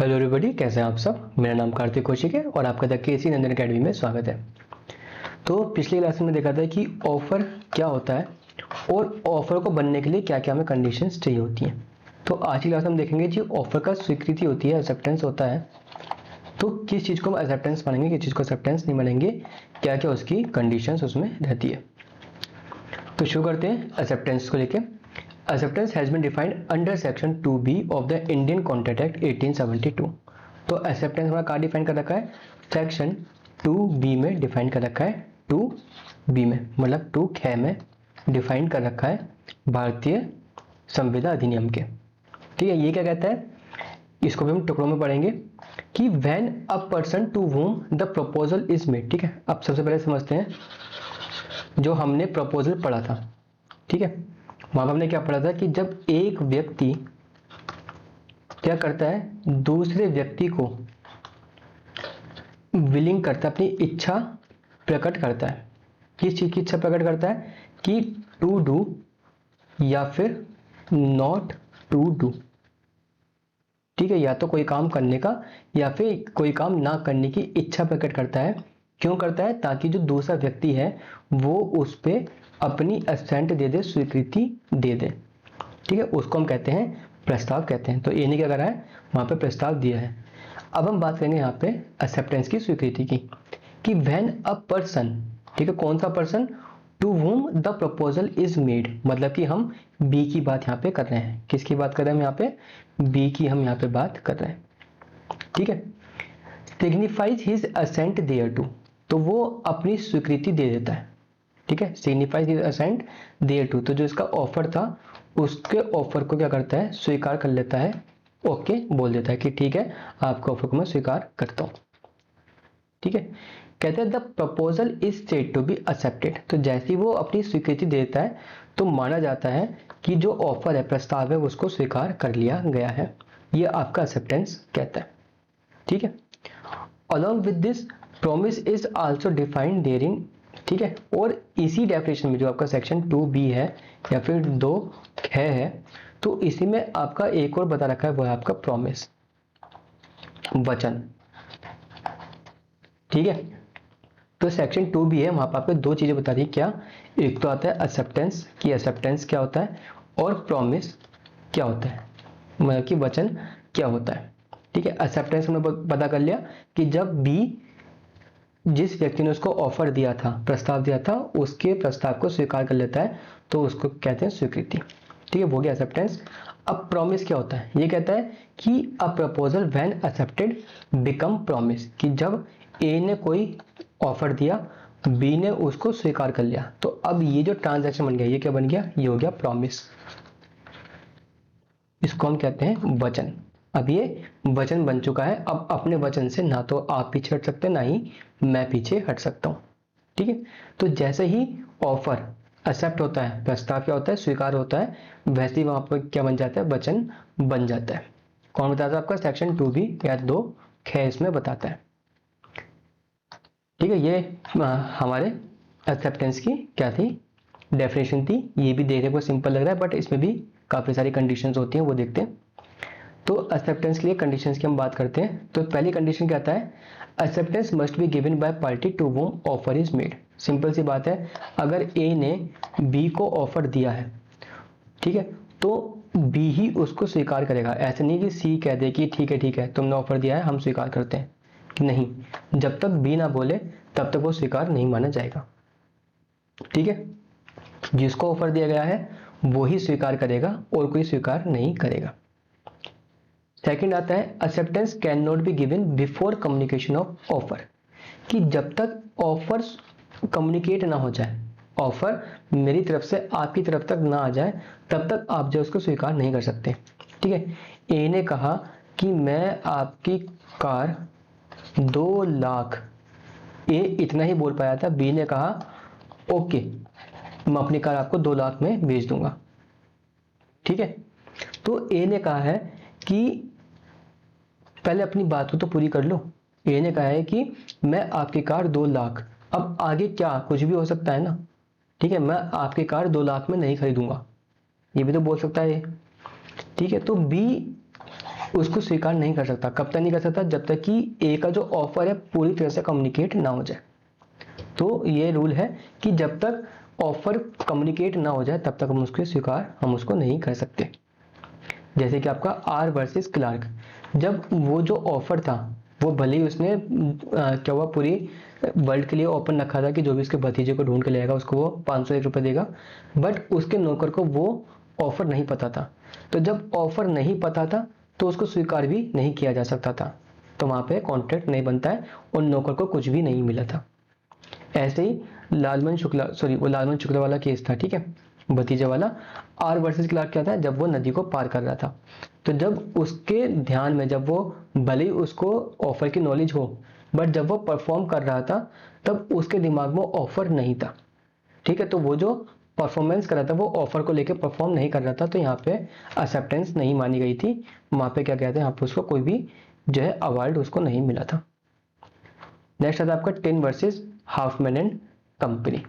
Hello everybody, कैसे हैं आप सब। मेरा नाम कार्तिक कौशिक है और आपका द केसी नंदन अकेडमी में स्वागत है। तो पिछली क्लास में देखा था कि ऑफर क्या होता है और ऑफर को बनने के लिए क्या क्या हमें कंडीशंस चाहिए होती हैं। तो आज की क्लास में हम देखेंगे कि ऑफर का स्वीकृति होती है, एक्सेप्टेंस होता है, तो किस चीज़ को हम एक्सेप्टेंस मानेंगे, किस चीज़ को एक्सेप्टेंस नहीं मानेंगे, क्या क्या उसकी कंडीशंस उसमें रहती है। तो शुरू करते हैं एक्सेप्टेंस को लेके। Acceptance has been defined under section 2B of the Indian Contract Act 1872। तो acceptance हमारा कहाँ डिफाइन कर रखा है, सेक्शन 2B में डिफाइन कर रखा है। 2B में मतलब 2 ख में डिफाइन कर रखा है भारतीय संविदा अधिनियम के। ठीक है, ये क्या कहता है, इसको भी हम टुकड़ों में पढ़ेंगे कि when a person to whom the proposal is made। ठीक है, अब सबसे पहले समझते हैं जो हमने प्रपोजल पढ़ा था। ठीक है, वहां पर हमने क्या पढ़ा था कि जब एक व्यक्ति क्या करता है, दूसरे व्यक्ति को विलिंग करता है, अपनी इच्छा प्रकट करता है। किस चीज की इच्छा प्रकट करता है कि टू डू या फिर नॉट टू डू। ठीक है, या तो कोई काम करने का या फिर कोई काम ना करने की इच्छा प्रकट करता है। क्यों करता है, ताकि जो दूसरा व्यक्ति है वो उस पर अपनी असेंट दे दे, स्वीकृति दे दे। ठीक है, उसको हम कहते हैं प्रस्ताव कहते हैं। तो ए ने क्या करा है, वहां पे प्रस्ताव दिया है। अब हम बात करेंगे यहाँ पे एक्सेप्टेंस की, स्वीकृति की, कि व्हेन अ पर्सन, ठीक है, कौन सा person, to whom the proposal is made, मतलब कि हम बी की बात यहाँ पे कर रहे हैं। किसकी बात कर रहे हैं हम यहाँ पे, बी की हम यहाँ पे बात कर रहे हैं। ठीक है, signifies his assent thereto, तो वो अपनी स्वीकृति दे देता है। ठीक है, signifies his assent thereto, तो जो इसका ऑफर था उसके ऑफर को क्या करता है, स्वीकार कर लेता है। ओके बोल देता है कि ठीक है, आपके ऑफर को मैं स्वीकार करता हूं। ठीक है, कहते हैं the proposal is said to be accepted, तो जैसे ही वो अपनी स्वीकृति देता है तो माना जाता है कि जो ऑफर है, प्रस्ताव है, उसको स्वीकार कर लिया गया है। ये आपका एक्सेप्टेंस कहता है। ठीक है, along with this promise is also defined therein. ठीक है, और इसी डेफिनेशन में जो आपका सेक्शन 2B है या फिर 2 है, तो इसी में आपका एक और बता रखा है, वो है आपका प्रॉमिस, वचन। ठीक है, तो सेक्शन 2B है, वहां पर आपको दो चीजें बता दी। क्या, एक तो आता है एक्सेप्टेंस की, एक्सेप्टेंस क्या होता है, और प्रॉमिस क्या होता है, मतलब कि वचन क्या होता है। ठीक है, एक्सेप्टेंस हमने पता कर लिया कि जब बी, जिस व्यक्ति ने उसको ऑफर दिया था, प्रस्ताव दिया था, उसके प्रस्ताव को स्वीकार कर लेता है, तो उसको कहते हैं स्वीकृति। ठीक है, वो गया एक्सेप्टेंस। अब प्रॉमिस क्या होता है, ये कहता है कि a proposal when accepted become promise, कि जब ए ने कोई ऑफर दिया, बी ने उसको स्वीकार कर लिया, तो अब ये जो ट्रांजैक्शन बन गया, ये क्या बन गया, ये हो गया प्रॉमिस। इसको हम कहते हैं वचन। अब ये वचन बन चुका है, अब अपने वचन से ना तो आप पीछे हट सकते, ना ही मैं पीछे हट सकता हूं। ठीक है, तो जैसे ही ऑफर एक्सेप्ट होता है, प्रस्ताव क्या होता है, स्वीकार होता है, वैसे ही वहां पर क्या बन जाता है, वचन बन जाता है। कौन बताता है आपका, सेक्शन 2B या 2 ख इसमें बताता है। ठीक है, ये हमारे एक्सेप्टेंस की क्या थी, डेफिनेशन थी। ये भी देखने को सिंपल लग रहा है, बट इसमें भी काफी सारी कंडीशंस होती हैं, वो देखते हैं। तो एक्सेप्टेंस के लिए कंडीशंस की हम बात करते हैं। तो पहली कंडीशन क्या आता है, acceptance must be given by party to whom offer is made. Simple सी बात है, अगर ए ने बी को ऑफर दिया है, ठीक है, तो बी ही उसको स्वीकार करेगा। ऐसे नहीं कि सी कह दे कि ठीक है तुमने ऑफर दिया है, हम स्वीकार करते हैं, कि नहीं, जब तक बी ना बोले तब तक वो स्वीकार नहीं माना जाएगा। ठीक है, जिसको ऑफर दिया गया है वो ही स्वीकार करेगा और कोई स्वीकार नहीं करेगा। सेकंड आता है, acceptance can not be given before communication of offer, कि जब तक ऑफर कम्युनिकेट ना हो जाए, ऑफर मेरी तरफ से आपकी तरफ तक ना आ जाए, तब तक आप जो उसको स्वीकार नहीं कर सकते। ठीक है, ए ने कहा कि मैं आपकी कार 2 लाख, ए इतना ही बोल पाया था, बी ने कहा ओके मैं अपनी कार आपको 2 लाख में बेच दूंगा। ठीक है, तो ए ने कहा है कि पहले अपनी बात को तो पूरी कर लो। ए ने कहा है कि मैं आपकी कार 2 लाख, अब आगे क्या, कुछ भी हो सकता है ना। ठीक है, मैं आपकी कार 2 लाख में नहीं खरीदूंगा, ये भी तो बोल सकता है। ठीक है, तो बी उसको स्वीकार नहीं कर सकता। कब तक नहीं कर सकता? जब तक कि ए का जो ऑफर है पूरी तरह से कम्युनिकेट ना हो जाए। तो ये रूल है कि जब तक ऑफर कम्युनिकेट ना हो जाए तब तक हम उसको नहीं कर सकते। जैसे कि आपका आर वर्सेस क्लार्क, जब वो जो ऑफर था वो भले ही उसने क्या हुआ, पूरी वर्ल्ड के लिए ओपन रखा था कि जो भी उसके भतीजे को ढूंढ के लाएगा उसको वो 501 रुपये देगा, बट उसके नौकर को वो ऑफर नहीं पता था। तो जब ऑफर नहीं पता था तो उसको स्वीकार भी नहीं किया जा सकता था, तो वहां पे कॉन्ट्रैक्ट नहीं बनता है और नौकर को कुछ भी नहीं मिला था। ऐसे ही वो लालमन शुक्ला वाला केस था, ठीक है, भतीजे वाला। आर वर्सेस क्लार्क क्या था? जब वो नदी को पार कर रहा था, तो जब उसके ध्यान में, जब वो भले ही उसको ऑफर की नॉलेज हो, बट जब वो परफॉर्म कर रहा था तब उसके दिमाग में ऑफर नहीं था, ठीक है। तो वो जो परफॉर्मेंस कर रहा था वो ऑफर को लेकर परफॉर्म नहीं कर रहा था, तो यहाँ पे एक्सेप्टेंस नहीं मानी गई थी। वहां पे क्या कहते हैं, यहाँ पे उसको कोई भी जो है अवार्ड उसको नहीं मिला था। नेक्स्ट आता है आपका tin versus Hopman and company,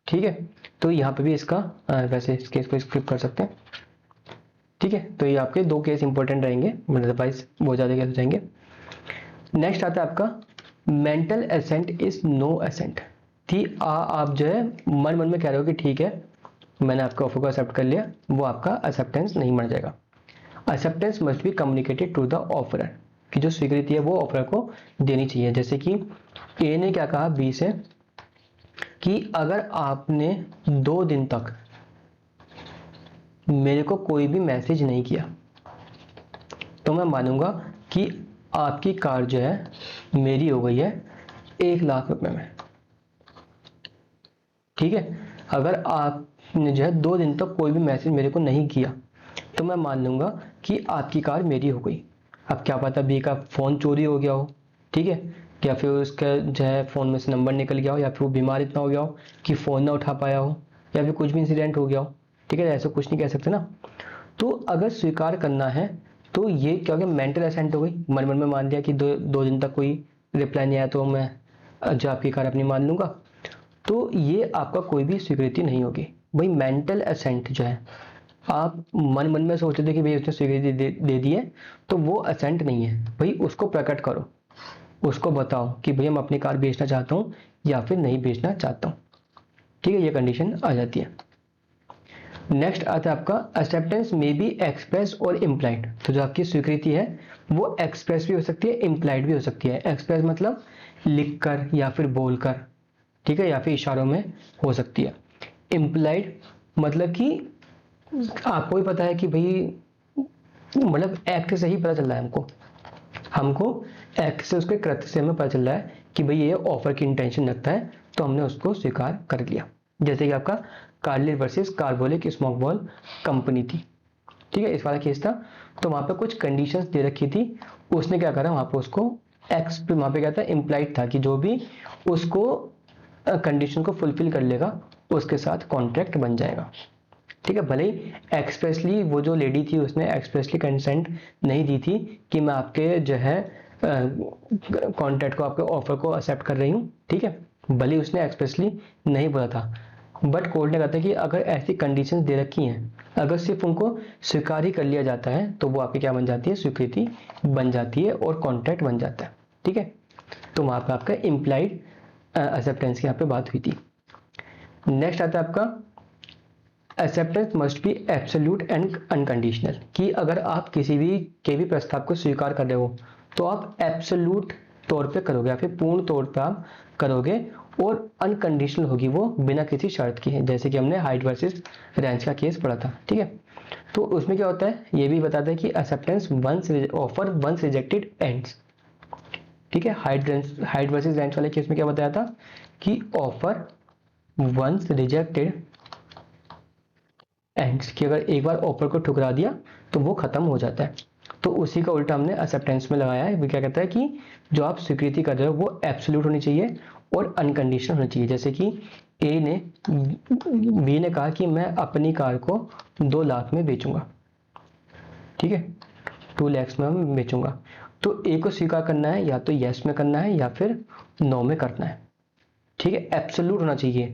ठीक है। तो यहाँ पे भी इसका वैसे इस केस को स्किप कर सकते हैं, ठीक है। तो ये आपके दो केस इंपॉर्टेंट रहेंगे, अदरवाइज बहुत ज़्यादा केस हो जाएंगे। नेक्स्ट आता है आपका mental assent is no assent, कि आप जो है मन मन में कह रहे हो कि ठीक है मैंने आपके ऑफर को एक्सेप्ट कर लिया, वो आपका एक्सेप्टेंस नहीं माना जाएगा। Acceptance must be communicated to the offeror, कि जो स्वीकृति है वो ऑफर को देनी चाहिए। जैसे कि ए ने क्या कहा बी से कि अगर आपने 2 दिन तक मेरे को कोई भी मैसेज नहीं किया तो मैं मानूंगा कि आपकी कार जो है मेरी हो गई है 1,00,000 रुपए में, ठीक है। अगर आपने जो है 2 दिन तक कोई भी मैसेज मेरे को नहीं किया तो मैं मान लूंगा कि आपकी कार मेरी हो गई। अब क्या पता बी का फोन चोरी हो गया हो, ठीक है, या फिर उसका जो है फोन में से नंबर निकल गया हो, या फिर वो बीमार इतना हो गया हो कि फोन ना उठा पाया हो, या फिर कुछ भी इंसिडेंट हो गया हो, ठीक है। ऐसा कुछ नहीं कह सकते ना। तो अगर स्वीकार करना है तो ये क्या हो गया, मेंटल असेंट हो गई। मन मन में मान लिया कि दो दिन तक कोई रिप्लाई नहीं आया तो मैं जो आपकी कार अपनी मान लूंगा, तो ये आपका कोई भी स्वीकृति नहीं होगी। भाई मेंटल असेंट जो है, आप मन मन में सोचते थे कि भाई उसने स्वीकृति दे दी है, तो वो असेंट नहीं है। भाई उसको प्रकट करो, उसको बताओ कि भाई हम अपनी कार बेचना चाहता हूँ या फिर नहीं बेचना चाहता हूँ, ठीक है, ये कंडीशन आ जाती है। नेक्स्ट आता है आपका एक्सेप्टेंस मे बी एक्सप्रेस और इम्प्लाइड। तो जो आपकी स्वीकृति है वो एक्सप्रेस भी हो सकती है, इम्प्लाइड भी हो सकती है। एक्सप्रेस मतलब लिखकर या फिर बोलकर, ठीक है, या फिर इशारों में हो सकती है। इम्प्लाइड मतलब कि आपको भी पता है कि भाई, मतलब एक्ट से ही पता चल रहा है हमको एक्ट से, उसके कृत्य से हमें पता चल रहा है कि भाई ये ऑफर की इंटेंशन रखता है, तो हमने उसको स्वीकार कर लिया। जैसे कि आपका Carlin versus carbolic smoke ball company थी, ठीक है, इस वाला केस था। तो वहां पे कुछ कंडीशंस दे रखी थी, उसने क्या करा वहां पे उसको वहां पे क्या था, इम्प्लाइड था कि जो भी उसको कंडीशन को फुलफिल कर लेगा उसके साथ कॉन्ट्रैक्ट बन जाएगा, ठीक है। भले ही एक्सप्रेसली वो जो लेडी थी उसने एक्सप्रेसली कंसेंट नहीं दी थी कि मैं आपके जो है कॉन्ट्रैक्ट को, आपके ऑफर को एक्सेप्ट कर रही हूँ, ठीक है, भले ही उसने एक्सप्रेसली नहीं बोला था, बट कोर्ट ने कहा था कि अगर ऐसी कंडीशंस दे रखी हैं, अगर सिर्फ उनको स्वीकार ही कर लिया जाता है तो वो आपकी क्या बन जाती है, स्वीकृति बन जाती है और कॉन्ट्रैक्ट बन जाता है, ठीक है। तो वहां पे आपका इम्प्लाइड एक्सेप्टेंस की यहाँ पे बात हुई थी। नेक्स्ट आता है आपका acceptance must B absolute and unconditional, कि अगर आप किसी भी के भी प्रस्ताव को स्वीकार कर रहे हो तो आप एब्सोल्यूट तौर पे करोगे या फिर पूर्ण तौर पे आप करोगे, और अनकंडीशनल होगी वो, बिना किसी शर्त की है। जैसे कि हमने हाइट वर्सेस रेंज का केस पढ़ा था, ठीक है। तो उसमें क्या होता है, ये भी बताता है कि acceptance once offer once rejected ends, ठीक है। हाइट वर्सेस रेंज वाले केस में क्या बताया था कि ऑफर वंस रिजेक्टेड एंड्स, कि अगर एक बार ऑफर को ठुकरा दिया तो वो खत्म हो जाता है। तो उसी का उल्टा हमने एक्सेप्टेंस में लगाया है। वो क्या कहता है कि जो आप स्वीकृति कर रहे हो वो एब्सोल्यूट होनी चाहिए और अनकंडीशनल होनी चाहिए। जैसे कि बी ने कहा कि मैं अपनी कार को 2 लाख में बेचूंगा, ठीक है, 2 lakhs में मैं बेचूंगा। तो ए को स्वीकार करना है, या तो यस में करना है या फिर नो में करना है, ठीक है। एब्सोल्यूट होना चाहिए,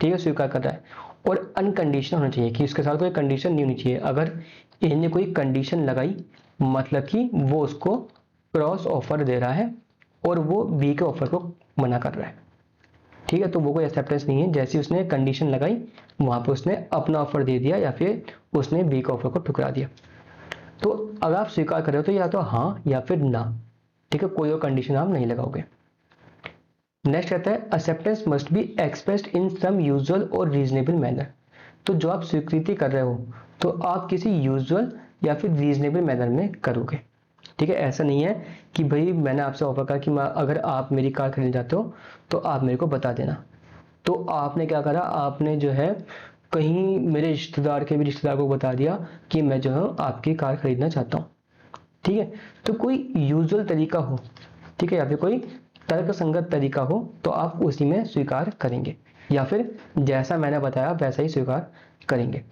ठीक है, स्वीकार कर रहा है, और अनकंडीशनल होना चाहिए कि उसके साथ कोई कंडीशन नहीं होनी चाहिए। अगर ए ने कोई कंडीशन लगाई मतलब कि वो उसको क्रॉस ऑफर दे रहा है और वो बी के ऑफर को मना कर रहा है। ठीक है, तो वो कोई एक्सेप्टेंस नहीं है। जैसे उसने कंडीशन लगाई वहां पे उसने अपना ऑफर दे दिया या फिर उसने बी के ऑफर को ठुकरा दिया। तो अगर आप स्वीकार कर रहे हो तो या तो हाँ या फिर ना। ठीक है, कोई और कंडीशन आप नहीं लगाओगे। नेक्स्ट कहता है acceptance must be expressed in some usual और रीजनेबल मैनर। तो जो आप स्वीकृति कर रहे हो तो आप किसी यूजुअल या फिर रीजनेबल मैनर में करोगे। ठीक है, ऐसा नहीं है कि भाई मैंने आपसे ऑफर करा कि अगर आप मेरी कार खरीदना चाहते हो तो आप मेरे को बता देना। तो आपने क्या करा, आपने जो है कहीं मेरे रिश्तेदार के भी रिश्तेदार को बता दिया कि मैं जो है आपकी कार खरीदना चाहता हूँ। ठीक है, तो कोई यूजुअल तरीका हो, ठीक है, या फिर कोई तर्क संगत तरीका हो तो आप उसी में स्वीकार करेंगे, या फिर जैसा मैंने बताया वैसा ही स्वीकार करेंगे।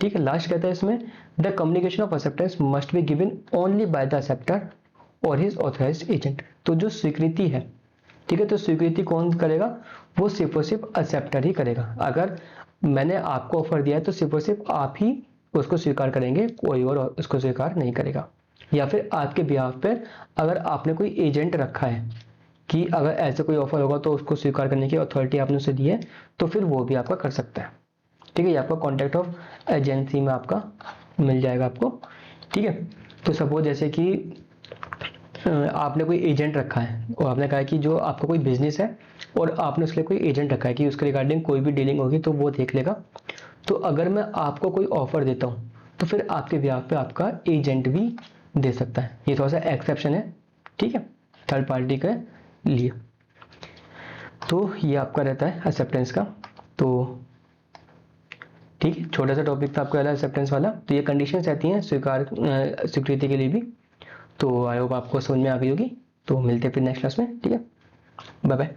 ठीक है, लास्ट कहता है इसमें the communication of acceptance must be given only by the acceptor और हिज ऑथराइज्ड एजेंट। तो जो स्वीकृति है, ठीक है, तो स्वीकृति कौन करेगा, वो सिर्फ और सिर्फ एक्सेप्टर ही करेगा। अगर मैंने आपको ऑफर दिया है तो सिर्फ और सिर्फ आप ही उसको स्वीकार करेंगे, कोई और उसको स्वीकार नहीं करेगा। या फिर आपके बिहाफ पर अगर आपने कोई एजेंट रखा है कि अगर ऐसे कोई ऑफर होगा तो उसको स्वीकार करने की अथॉरिटी आपने उसे दी है, तो फिर वो भी आपका कर सकता है। ठीक है, ये आपका कॉन्टैक्ट ऑफ एजेंसी में आपका मिल जाएगा आपको। ठीक है, तो सपोज जैसे कि आपने कोई एजेंट रखा है और आपने कहा कि जो आपका कोई बिजनेस है और आपने उसके लिए कोई एजेंट रखा है कि उसके रिगार्डिंग कोई भी डीलिंग होगी तो वो देख लेगा। तो अगर मैं आपको कोई ऑफर देता हूँ तो फिर आपके बिहाफ पे आपका एजेंट भी दे सकता है। ये थोड़ा सा एक्सेप्शन है, ठीक है, थर्ड पार्टी के लिए। तो ये आपका रहता है एक्सेप्टेंस का। तो ठीक है, छोटा सा टॉपिक था आपका एक्सेप्टेंस वाला। तो ये कंडीशंस रहती हैं स्वीकृति के लिए भी। तो आई होप आपको समझ में आ गई होगी। तो मिलते हैं फिर नेक्स्ट क्लास में। ठीक है, बाय बाय।